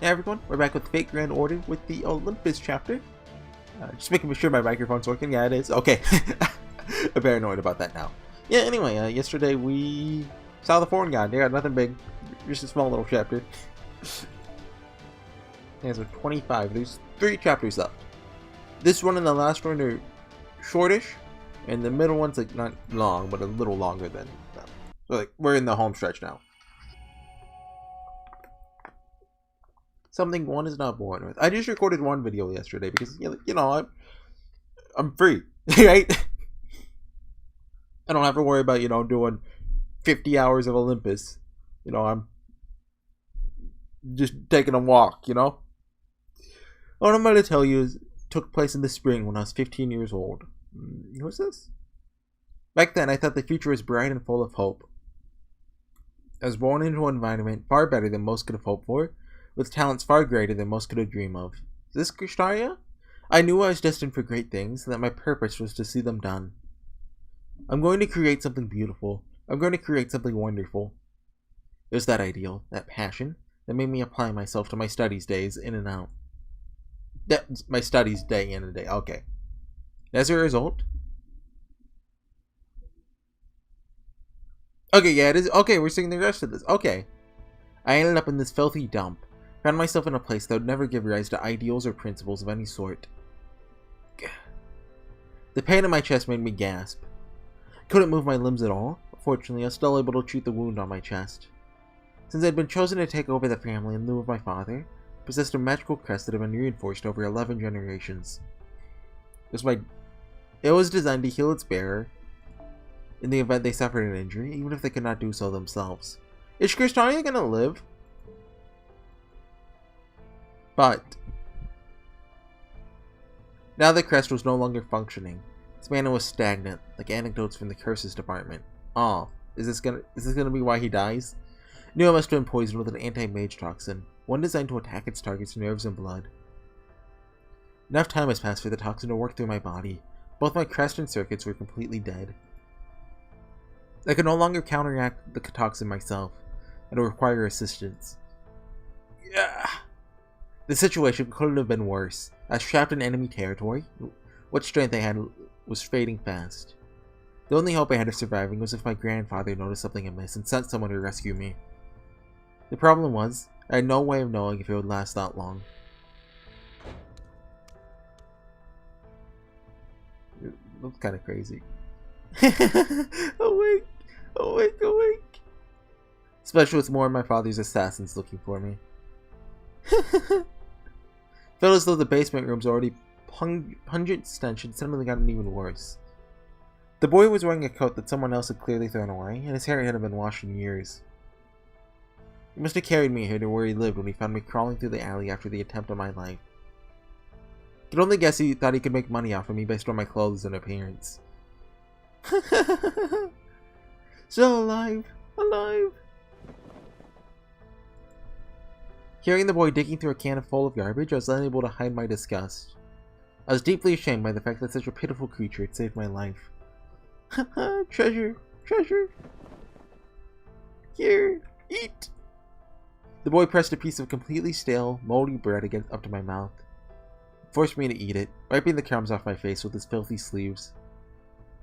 Hey everyone, we're back with Fate Grand Order with the Olympus chapter. Just making sure my microphone's working. Yeah, it is. Okay. I'm paranoid about that now. Yeah, anyway, yesterday we saw the foreign god. Yeah, nothing big. Just a small little chapter. Yeah, so 25. There's 3 chapters left. This one and the last one are shortish, and the middle one's like not long, but a little longer than them. So like we're in the home stretch now. Something one is not born with. I just recorded one video yesterday because you know I'm free, right? I don't have to worry about doing 50 hours of Olympus. I'm just taking a walk. What I'm about to tell you took place in the spring when I was 15 years old. Who's this? Back then, I thought the future was bright and full of hope. I was born into an environment far better than most could have hoped for, with talents far greater than most could have dreamed of. Is this Krishtaria? I knew I was destined for great things, and that my purpose was to see them done. I'm going to create something beautiful. I'm going to create something wonderful. It was that ideal, that passion, that made me apply myself to my studies days in and out. My studies day in and day. Okay. As a result... Okay, yeah, it is. Okay, we're seeing the rest of this. Okay. I ended up in this filthy dump. Found myself in a place that would never give rise to ideals or principles of any sort. The pain in my chest made me gasp. Couldn't move my limbs at all. Fortunately, I was still able to treat the wound on my chest. Since I'd been chosen to take over the family in lieu of my father, I possessed a magical crest that had been reinforced over 11 generations. It was designed to heal its bearer in the event they suffered an injury, even if they could not do so themselves. Is Kristania gonna live? But now the crest was no longer functioning. Its mana was stagnant, like anecdotes from the curses department. Oh, is this gonna be why he dies? Knew it must have been poisoned with an anti-mage toxin, one designed to attack its target's nerves and blood. Enough time has passed for the toxin to work through my body. Both my crest and circuits were completely dead. I could no longer counteract the toxin myself, and would require assistance. Yeah. The situation couldn't have been worse. I was trapped in enemy territory. What strength I had was fading fast. The only hope I had of surviving was if my grandfather noticed something amiss and sent someone to rescue me. The problem was, I had no way of knowing if it would last that long. It looks kind of crazy. Awake! Awake! Awake! Especially with more of my father's assassins looking for me. Felt as though the basement room's already pungent stench had suddenly gotten even worse. The boy was wearing a coat that someone else had clearly thrown away, and his hair hadn't been washed in years. He must have carried me here to where he lived when he found me crawling through the alley after the attempt on my life. I could only guess he thought he could make money off of me based on my clothes and appearance. Still alive! Alive! Hearing the boy digging through a can full of garbage, I was unable to hide my disgust. I was deeply ashamed by the fact that such a pitiful creature had saved my life. Treasure! Treasure! Here! Eat! The boy pressed a piece of completely stale, moldy bread up to my mouth. He forced me to eat it, wiping the crumbs off my face with his filthy sleeves.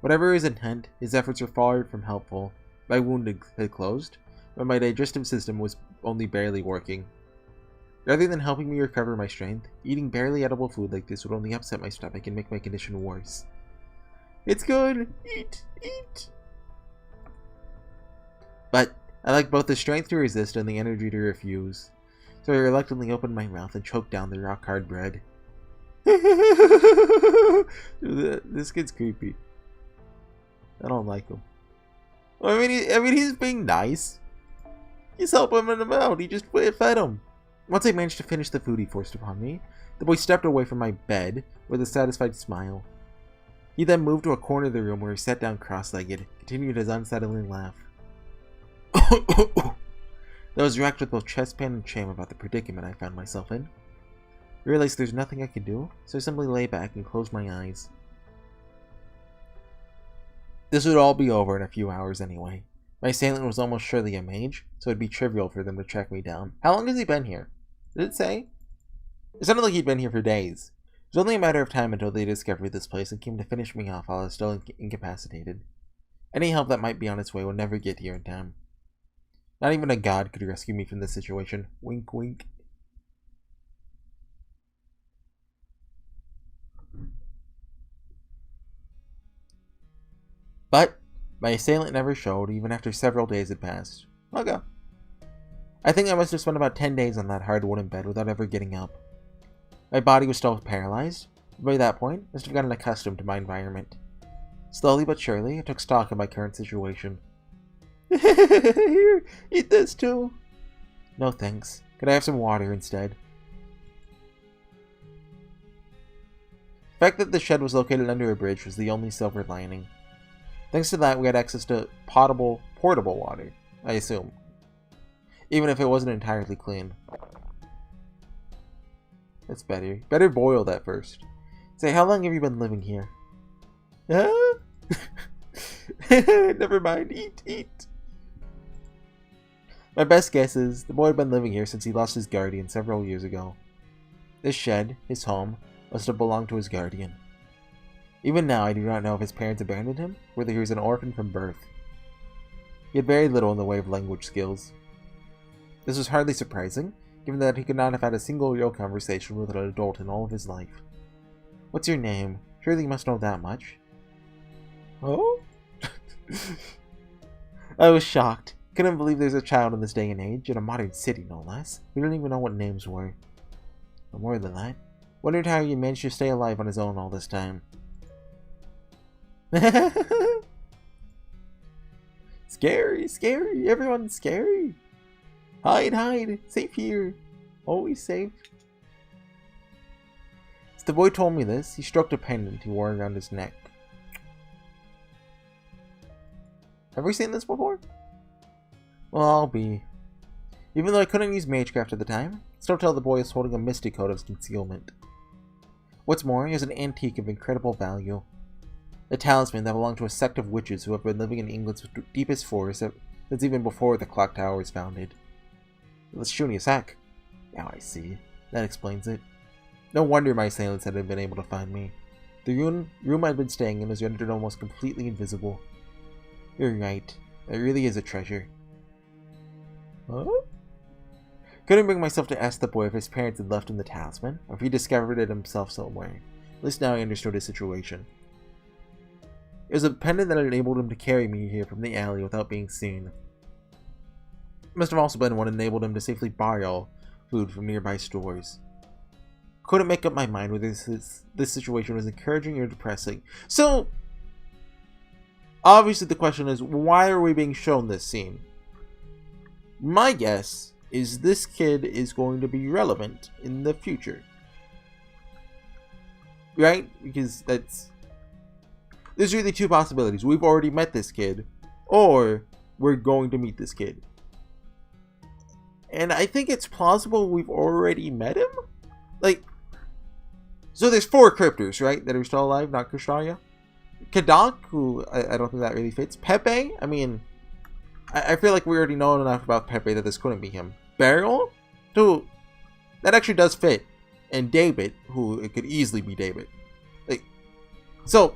Whatever his intent, his efforts were far from helpful. My wound had closed, but my digestive system was only barely working. Rather than helping me recover my strength, eating barely edible food like this would only upset my stomach and make my condition worse. It's good! Eat! Eat! But I lacked both the strength to resist and the energy to refuse, so I reluctantly opened my mouth and choked down the rock-hard bread. This kid's creepy. I don't like him. I mean, he's being nice. He's helping him out. He just fed him. Once I managed to finish the food he forced upon me, the boy stepped away from my bed with a satisfied smile. He then moved to a corner of the room where he sat down cross-legged, continued his unsettling laugh. I was racked with both chest pain and shame about the predicament I found myself in. I realized there's nothing I could do, so I simply lay back and closed my eyes. This would all be over in a few hours anyway. My assailant was almost surely a mage, so it'd be trivial for them to track me down. How long has he been here? Did it say? It sounded like he'd been here for days. It was only a matter of time until they discovered this place and came to finish me off while I was still incapacitated. Any help that might be on its way will never get here in time. Not even a god could rescue me from this situation. Wink, wink. But my assailant never showed, even after several days had passed. Okay. I think I must have spent about 10 days on that hard wooden bed without ever getting up. My body was still paralyzed, but by that point, I must have gotten accustomed to my environment. Slowly but surely, I took stock of my current situation. Here, eat this too. No thanks. Could I have some water instead? The fact that the shed was located under a bridge was the only silver lining. Thanks to that, we had access to portable water, I assume. Even if it wasn't entirely clean. That's better. Better boil that first. Say, how long have you been living here? Huh? Never mind. Eat. My best guess is the boy had been living here since he lost his guardian several years ago. This shed, his home, must have belonged to his guardian. Even now, I do not know if his parents abandoned him, or whether he was an orphan from birth. He had very little in the way of language skills. This was hardly surprising, given that he could not have had a single real conversation with an adult in all of his life. What's your name? Surely you must know that much. Oh? I was shocked. Couldn't believe there's a child in this day and age, in a modern city no less. We don't even know what names were. But more than that, wondered how he managed to stay alive on his own all this time. Scary, everyone's scary. Hide, safe here. Always safe. As the boy told me this, he stroked a pendant he wore around his neck. Have we seen this before? Well, I'll be. Even though I couldn't use magecraft at the time, I still tell the boy is holding a misty coat of concealment. What's more, he has an antique of incredible value. A talisman that belonged to a sect of witches who have been living in England's deepest forest since even before the clock tower was founded. Let's shoot a sack. Now I see. That explains it. No wonder my assailants hadn't been able to find me. The room I'd been staying in was rendered almost completely invisible. You're right. That really is a treasure. Huh? Couldn't bring myself to ask the boy if his parents had left him the talisman, or if he discovered it himself somewhere. At least now I understood his situation. It was a pendant that enabled him to carry me here from the alley without being seen. It must have also been what enabled him to safely borrow food from nearby stores. Couldn't make up my mind whether this situation was encouraging or depressing. So, obviously the question is, why are we being shown this scene? My guess is this kid is going to be relevant in the future. Right? Because there's really two possibilities. We've already met this kid, or we're going to meet this kid. And I think it's plausible we've already met him? So there's 4 cryptors, right, that are still alive, not Kushraya. Kadak, who I don't think that really fits. Pepe, I mean, I feel like we already know enough about Pepe that this couldn't be him. Beryl, who, that actually does fit. And David, who it could easily be David. So,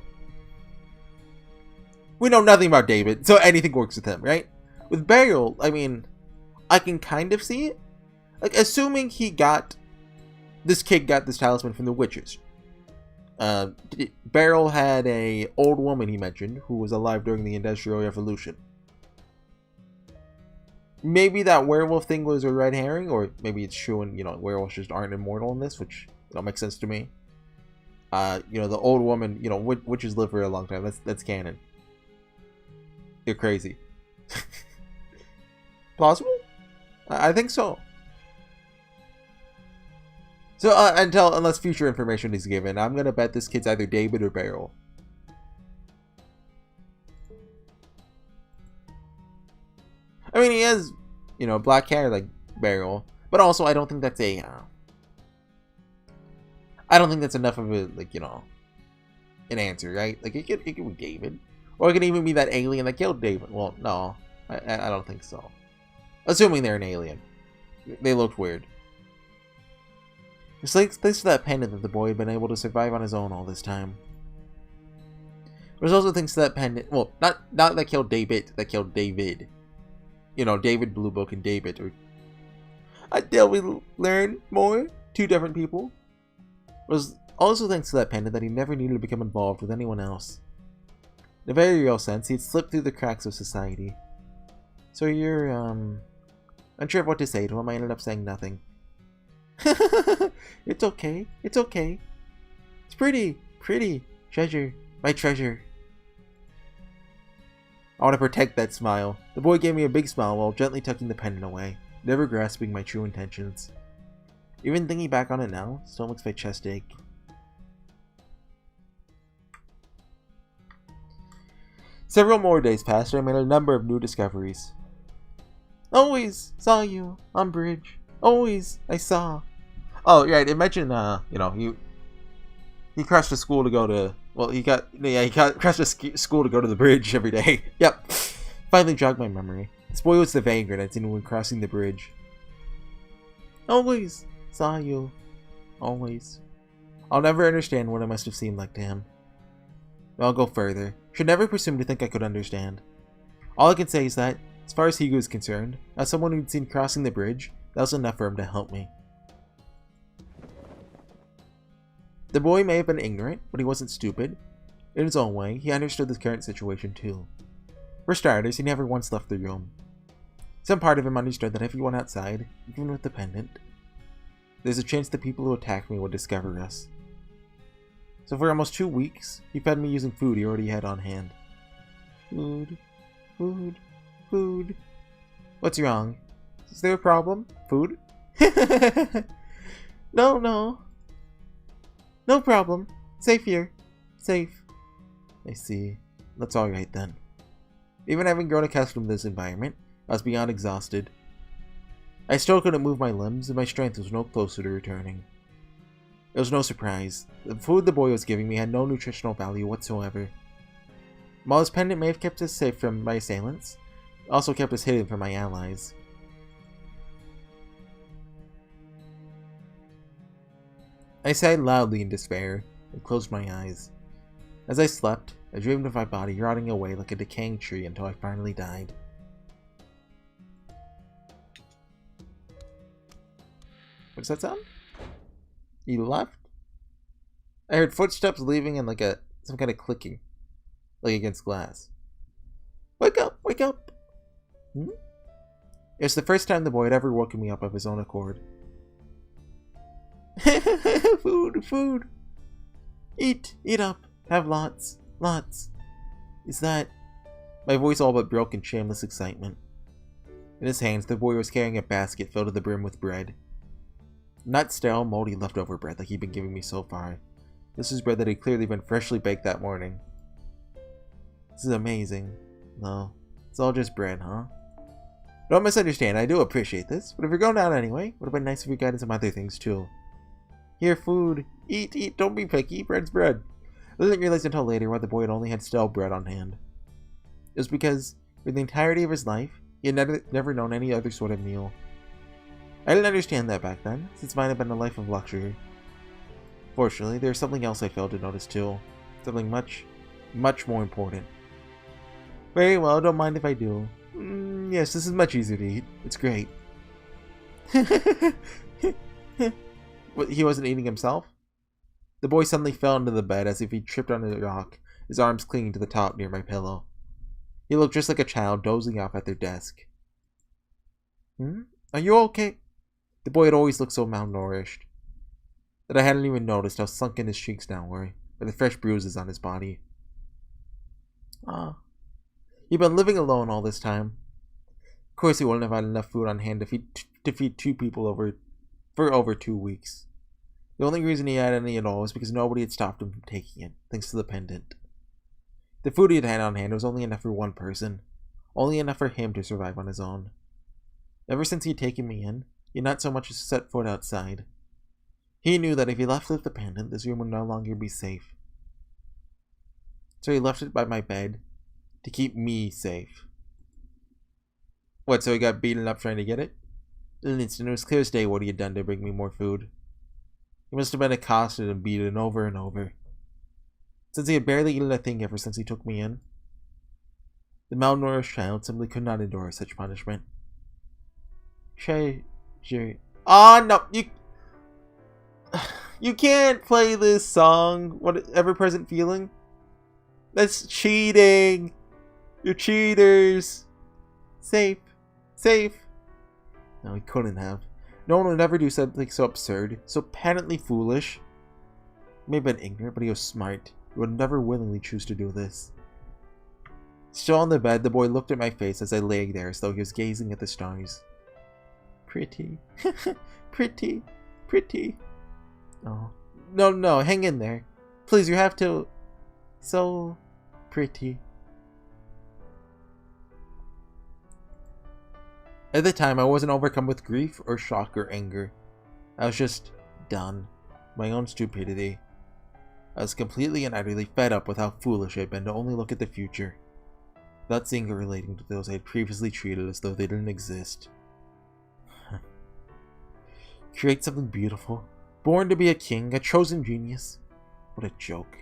we know nothing about David, so anything works with him, right? With Beryl, I mean, I can kind of see it. Assuming this kid got this talisman from the witches. Beryl had a old woman he mentioned who was alive during the Industrial Revolution. Maybe that werewolf thing was a red herring, or maybe it's true and, werewolves just aren't immortal in this, which makes sense to me. The old woman, witches live for a long time. That's canon. They're crazy. Plausible? I think so. So, unless future information is given, I'm gonna bet this kid's either David or Beryl. I mean, he has, black hair like Beryl, but also I don't think that's I don't think that's enough of a, an answer, right? It could be David. Or it could even be that alien that killed David. Well, no, I don't think so. Assuming they're an alien. They looked weird. It's like thanks to that pendant that the boy had been able to survive on his own all this time. There's also thanks to that pendant, well, not that killed David, that killed David. You know, David Blue Book and David, or... Until we learn more, two different people. It was also thanks to that pendant that he never needed to become involved with anyone else. In a very real sense, he had slipped through the cracks of society. So you're, unsure of what to say to him, I ended up saying nothing. It's okay, it's okay. It's pretty, treasure, my treasure. I want to protect that smile. The boy gave me a big smile while gently tucking the pendant away, never grasping my true intentions. Even thinking back on it now, still makes my chest ache. Several more days passed and I made a number of new discoveries. Always saw you on bridge. Always I saw. Oh, right, imagine, you know, he crashed to school to go to, well, he crashed to school to go to the bridge every day. Yep. Finally jogged my memory. This boy was the vagrant I'd seen when crossing the bridge. Always saw you. Always. I'll never understand what it must have seemed like to him. I'll go further. Should never presume to think I could understand. All I can say is that, as far as he was concerned, as someone who'd seen crossing the bridge, that was enough for him to help me. The boy may have been ignorant, but he wasn't stupid. In his own way, he understood the current situation too. For starters, he never once left the room. Some part of him understood that if he went outside, even with the pendant, there's a chance the people who attacked me would discover us. So for almost 2 weeks, he fed me using food he already had on hand. Food, food, food. What's wrong? Is there a problem? Food? No. No problem. Safe here. Safe. I see. That's alright then. Even having grown accustomed to this environment, I was beyond exhausted. I still couldn't move my limbs, and my strength was no closer to returning. It was no surprise. The food the boy was giving me had no nutritional value whatsoever. While his pendant may have kept us safe from my assailants, it also kept us hidden from my allies. I sighed loudly in despair and closed my eyes. As I slept, I dreamed of my body rotting away like a decaying tree until I finally died. What does that sound? He left? I heard footsteps leaving and like some kind of clicking. Like against glass. Wake up! Wake up! It was the first time the boy had ever woken me up of his own accord. Food! Eat up! Have lots! Is that... My voice all but broke in shameless excitement. In his hands, the boy was carrying a basket filled to the brim with bread. Not stale, moldy leftover bread like he'd been giving me so far. This was bread that had clearly been freshly baked that morning. This is amazing. No, it's all just bread, huh? Don't misunderstand, I do appreciate this, but if you're going down anyway, it would have been nice if you got some other things too. Here, food. Eat, don't be picky, bread's bread. I didn't realize until later why the boy had only had stale bread on hand. It was because, for the entirety of his life, he had never known any other sort of meal. I didn't understand that back then, since mine had been a life of luxury. Fortunately, there was something else I failed to notice too. Something much more important. Very well, don't mind if I do. Yes, this is much easier to eat. It's great. What, he wasn't eating himself? The boy suddenly fell into the bed as if he tripped on a rock, his arms clinging to the top near my pillow. He looked just like a child dozing off at their desk. Are you okay? The boy had always looked so malnourished that I hadn't even noticed how sunken his cheeks now were, with the fresh bruises on his body. You've been living alone all this time. Of course he wouldn't have had enough food on hand to feed two people for over 2 weeks. The only reason he had any at all was because nobody had stopped him from taking it, thanks to the pendant. The food he had on hand was only enough for one person, only enough for him to survive on his own. Ever since he'd taken me in, he had not so much as set foot outside. He knew that if he left with the pendant, this room would no longer be safe. So he left it by my bed to keep me safe. What, so he got beaten up trying to get it? In an instant, it was clear as day what he had done to bring me more food. He must have been accosted and beaten over and over, since he had barely eaten a thing ever since he took me in. The malnourished child simply could not endure such punishment. Ah, no, you can't play this song. What ever-present feeling? That's cheating. You're cheaters. Safe. No, he couldn't have. No one would ever do something so absurd, so patently foolish. He may have been ignorant, but he was smart. He would never willingly choose to do this. Still on the bed, the boy looked at my face as I lay there as though he was gazing at the stars. Pretty. Pretty. Oh. No, hang in there. Please, you have to... So... pretty. At the time, I wasn't overcome with grief or shock or anger. I was just done. My own stupidity. I was completely and utterly fed up with how foolish I had been to only look at the future, without seeing or relating to those I had previously treated as though they didn't exist. Create something beautiful. Born to be a king, a chosen genius. What a joke.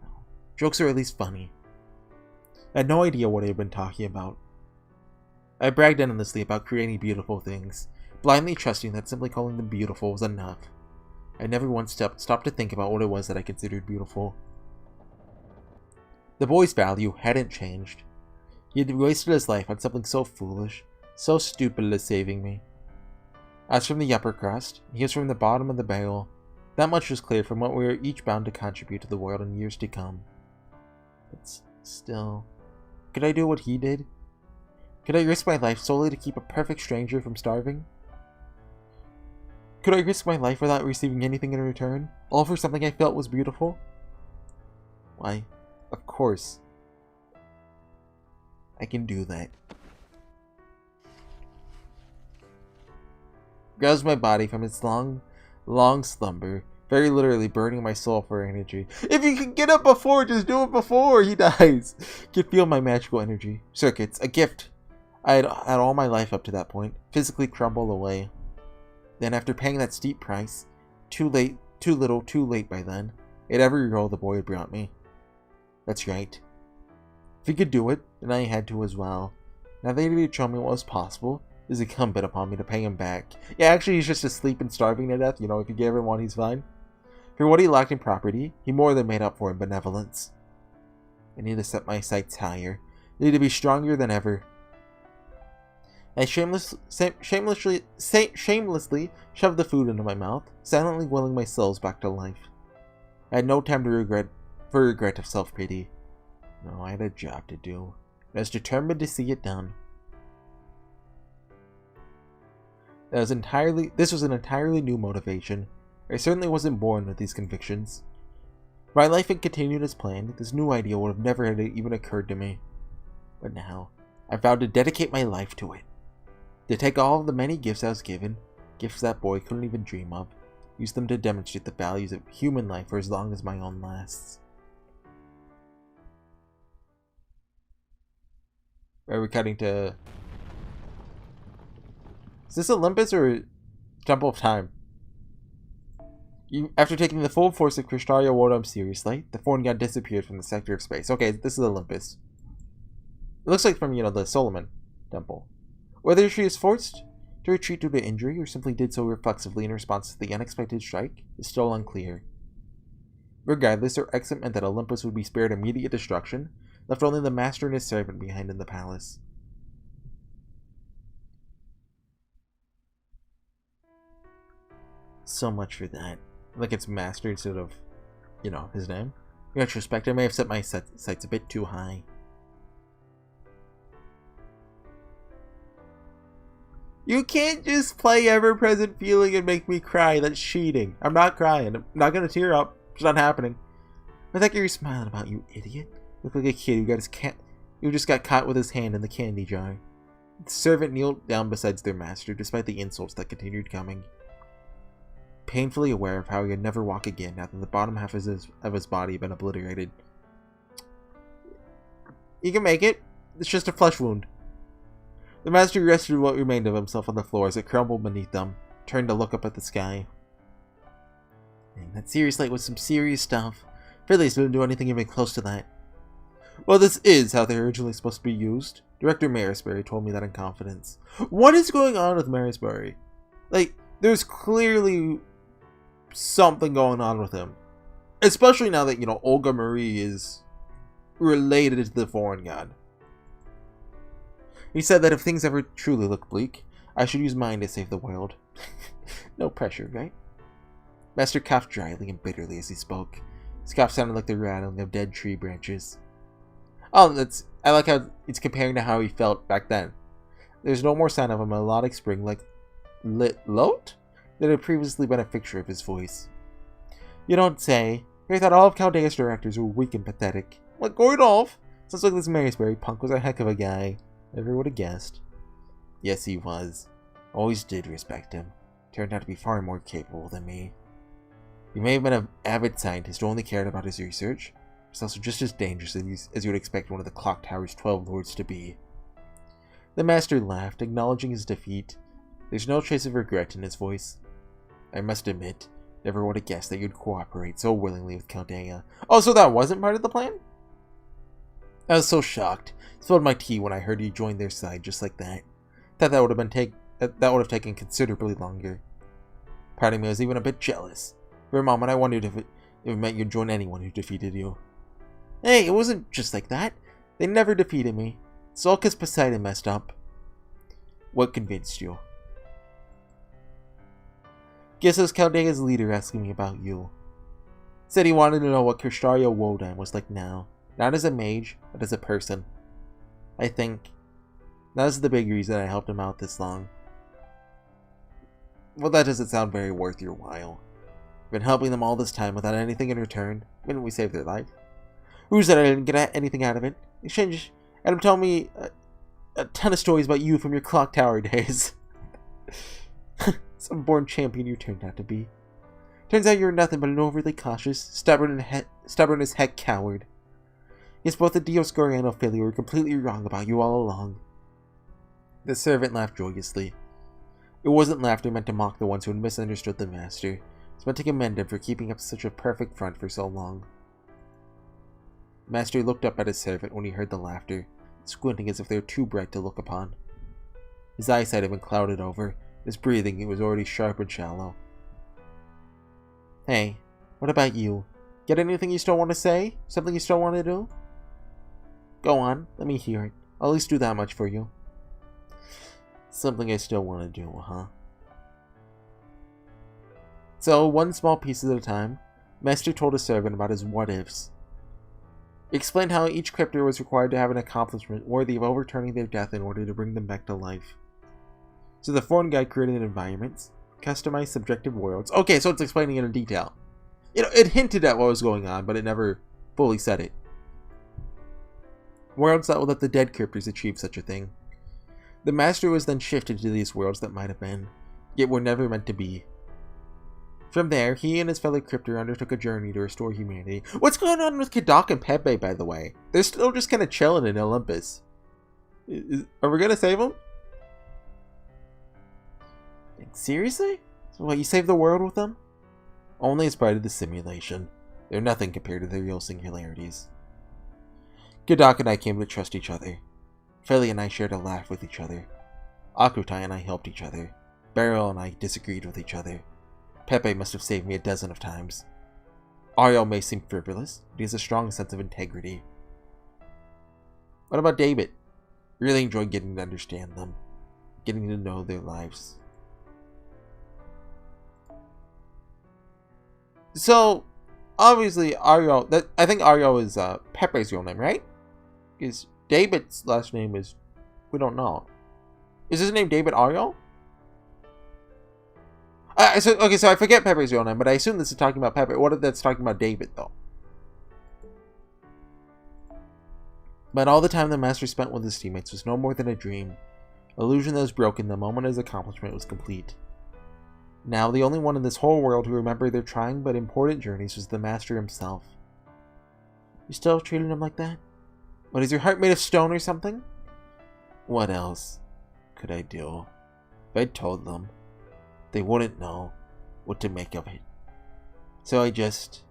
No. Jokes are at least funny. I had no idea what I had been talking about. I bragged endlessly about creating beautiful things, blindly trusting that simply calling them beautiful was enough. I never once stopped to think about what it was that I considered beautiful. The boy's value hadn't changed. He had wasted his life on something so foolish, so stupid as saving me. I was from the upper crust, he was from the bottom of the barrel. That much was clear from what we were each bound to contribute to the world in years to come. But still, could I do what he did? Could I risk my life solely to keep a perfect stranger from starving? Could I risk my life without receiving anything in return, all for something I felt was beautiful? Why, of course. I can do that. Roused my body from its long slumber, very literally burning my soul for energy. If you can get up before, just do it before he dies. Can feel my magical energy. Circuits, a gift I had all my life up to that point, physically crumble away. Then, after paying that steep price, too late, too little, too late by then, ate every roll the boy had brought me. That's right. If he could do it, then I had to as well. Now that he had shown me what was possible, it was incumbent upon me to pay him back. Yeah, actually, he's just asleep and starving to death. You know, if you gave him one, he's fine. For what he lacked in property, he more than made up for in benevolence. I need to set my sights higher. I need to be stronger than ever. I shamelessly shoved the food into my mouth, silently willing my cells back to life. I had no time to regret of self-pity. No, I had a job to do, and I was determined to see it done. This was an entirely new motivation. I certainly wasn't born with these convictions. If my life had continued as planned, this new idea would have never even occurred to me. But now, I vowed to dedicate my life to it. To take all of the many gifts I was given, gifts that boy couldn't even dream of, use them to demonstrate the values of human life for as long as my own lasts. Are we cutting to... Is this Olympus or Temple of Time? After taking the full force of Krishtaria Wardom seriously, the foreign god disappeared from the sector of space. Okay, this is Olympus. It looks like from, the Solomon Temple. Whether she is forced to retreat due to injury or simply did so reflexively in response to the unexpected strike is still unclear. Regardless, her exit meant that Olympus would be spared immediate destruction, left only the master and his servant behind in the palace. So much for that. Like it's master instead of, his name. In retrospect, I may have set my sights a bit too high. You can't just play ever-present feeling and make me cry. That's cheating. I'm not crying. I'm not gonna tear up. It's not happening. What the heck are you smiling about, you idiot? You look like a kid who just got caught with his hand in the candy jar. The servant kneeled down beside their master, despite the insults that continued coming. Painfully aware of how he would never walk again now that the bottom half of his body had been obliterated. You can make it. It's just a flesh wound. The master rested what remained of himself on the floor as it crumbled beneath them, turned to look up at the sky. Dang, that serious light was some serious stuff. Fairly's didn't do anything even close to that. Well, this is how they're originally supposed to be used. Director Marisbury told me that in confidence. What is going on with Marisbury? Like, there's clearly something going on with him. Especially now that, Olga Marie is related to the foreign god. He said that if things ever truly look bleak, I should use mine to save the world. No pressure, right? Master coughed dryly and bitterly as he spoke. His cough sounded like the rattling of dead tree branches. Oh, I like how it's comparing to how he felt back then. There's no more sign of a melodic spring like Lote that had previously been a fixture of his voice. You don't say. I thought all of Chaldea's directors were weak and pathetic. Like Gordolf? Sounds like this Marisbury punk was a heck of a guy. Never would have guessed. Yes, he was. Always did respect him. Turned out to be far more capable than me. He may have been an avid scientist who only cared about his research. He's also just as dangerous as you would expect one of the Clock Tower's 12 lords to be. The master laughed, acknowledging his defeat. There's no trace of regret in his voice. I must admit, never would have guessed that you'd cooperate so willingly with Chaldea. Oh, so that wasn't part of the plan? I was so shocked. Spilled my tea when I heard you join their side just like that. Thought that would have taken considerably longer. Part of me was even a bit jealous. For a moment I wondered if it meant you'd join anyone who defeated you. Hey, it wasn't just like that. They never defeated me. It's all because Poseidon messed up. What convinced you? Guess it was Chaldea's leader asking me about you. Said he wanted to know what Kersharia Wodan was like now. Not as a mage, but as a person. I think that was the big reason I helped him out this long. Well, that doesn't sound very worth your while. Been helping them all this time without anything in return. Didn't we save their life? Who said I didn't get anything out of it? In exchange, Adam told me a ton of stories about you from your clock tower days. Some born champion you turned out to be. Turns out you're nothing but an overly cautious, stubborn as heck coward. Yes, both the Dioscuri and Ophelia were completely wrong about you all along. The servant laughed joyously. It wasn't laughter meant to mock the ones who had misunderstood the master. It's meant to commend him for keeping up such a perfect front for so long. The master looked up at his servant when he heard the laughter, squinting as if they were too bright to look upon. His eyesight had been clouded over. His breathing was already sharp and shallow. Hey, what about you? Get anything you still want to say? Something you still want to do? Go on, let me hear it. I'll at least do that much for you. Something I still want to do, huh? So, one small piece at a time, Master told his servant about his what-ifs. He explained how each cryptor was required to have an accomplishment worthy of overturning their death in order to bring them back to life. So the foreign guy created environments, customized subjective worlds. Okay, so it's explaining it in detail. It hinted at what was going on, but it never fully said it. Worlds that would let the dead cryptors achieve such a thing. The master was then shifted to these worlds that might have been, yet were never meant to be. From there, he and his fellow cryptor undertook a journey to restore humanity. What's going on with Kadak and Pepe, by the way? They're still just kind of chilling in Olympus. Are we gonna save them? Seriously? So what, you saved the world with them? Only as part of the simulation. They're nothing compared to their real singularities. Kadak and I came to trust each other. Feli and I shared a laugh with each other. Akutai and I helped each other. Beryl and I disagreed with each other. Pepe must have saved me a dozen of times. Ariel may seem frivolous, but he has a strong sense of integrity. What about David? Really enjoyed getting to understand them. Getting to know their lives. So, obviously, Ariel... I think Ariel is Pepe's real name, right? Because David's last name is... We don't know. Is his name David Ariel? So I forget Pepe's real name, but I assume this is talking about Pepe. What if that's talking about David, though? But all the time the master spent with his teammates was no more than a dream. Illusion that was broken the moment his accomplishment was complete. Now, the only one in this whole world who remembered their trying but important journeys was the master himself. You still treating him like that? What, is your heart made of stone or something? What else could I do? If I told them, they wouldn't know what to make of it. So I just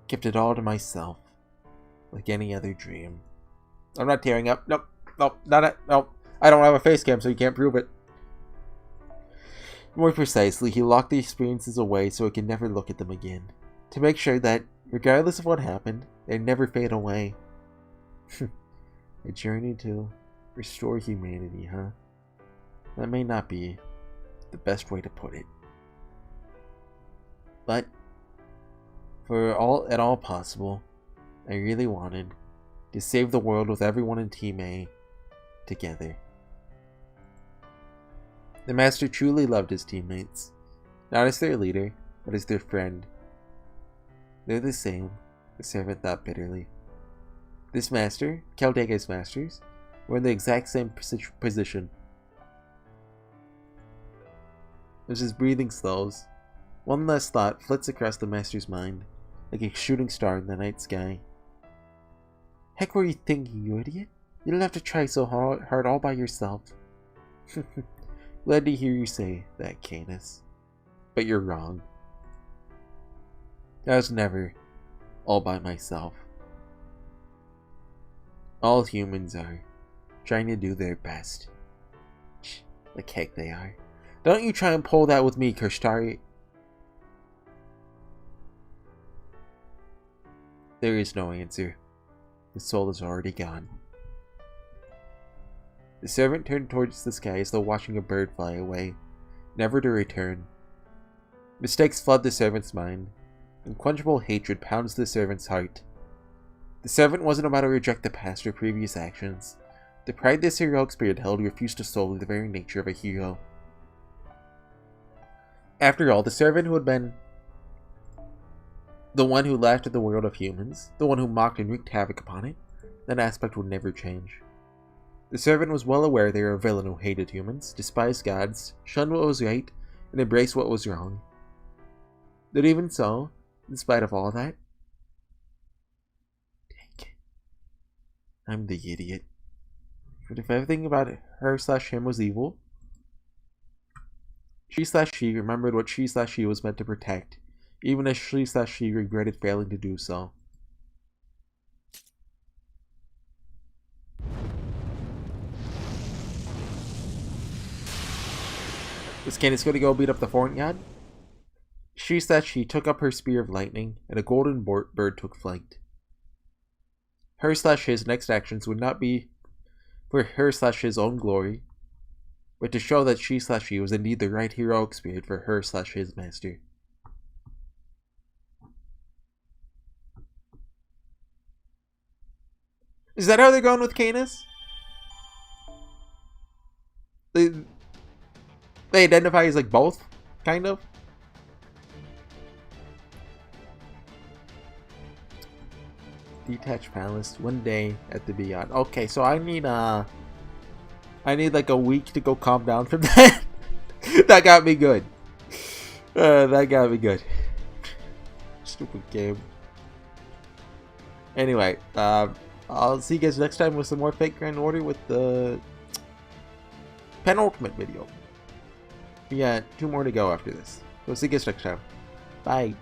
kept it all to myself, like any other dream. I'm not tearing up. Nope. Nope. Not it. Nope. I don't have a face cam, so you can't prove it. More precisely, he locked the experiences away so I could never look at them again. To make sure that, regardless of what happened, they'd never fade away. A journey to restore humanity, huh? That may not be the best way to put it. But, at all possible, I really wanted to save the world with everyone in Team A together. The Master truly loved his teammates, not as their leader, but as their friend. They're the same, the servant thought bitterly. This Master, Caldega's Masters, were in the exact same position. As his breathing slows, one last thought flits across the Master's mind, like a shooting star in the night sky. Heck were you thinking, you idiot? You don't have to try so hard all by yourself. Glad to hear you say that, Canis. But you're wrong. I was never all by myself. All humans are trying to do their best. Like heck they are. Don't you try and pull that with me, Kirshtari. There is no answer. The soul is already gone. The servant turned towards the sky as though watching a bird fly away, never to return. Mistakes flood the servant's mind. Unquenchable hatred pounds the servant's heart. The servant wasn't about to reject the past or previous actions. The pride this heroic spirit held refused to sully the very nature of a hero. After all, the servant who had been the one who laughed at the world of humans, the one who mocked and wreaked havoc upon it, that aspect would never change. The servant was well aware they were a villain who hated humans, despised gods, shunned what was right, and embraced what was wrong. But even so, in spite of all that, dang, I'm the idiot. But if everything about her/him was evil, she/she remembered what she/he was meant to protect, even as she/she regretted failing to do so. Is Canis going to go beat up the foreign god? She/she took up her spear of lightning, and a golden bird took flight. Her/his next actions would not be for her/his own glory, but to show that she/he was indeed the right heroic spirit for her/his master. Is that how they're going with Canis? They identify as like both, kind of. Detached palace, one day at the beyond. Okay, so I need like a week to go calm down from that. That got me good. That got me good. Stupid game. Anyway, I'll see you guys next time with some more Fate Grand Order with the penultimate video. We got 2 more to go after this. So see you guys next time. Bye.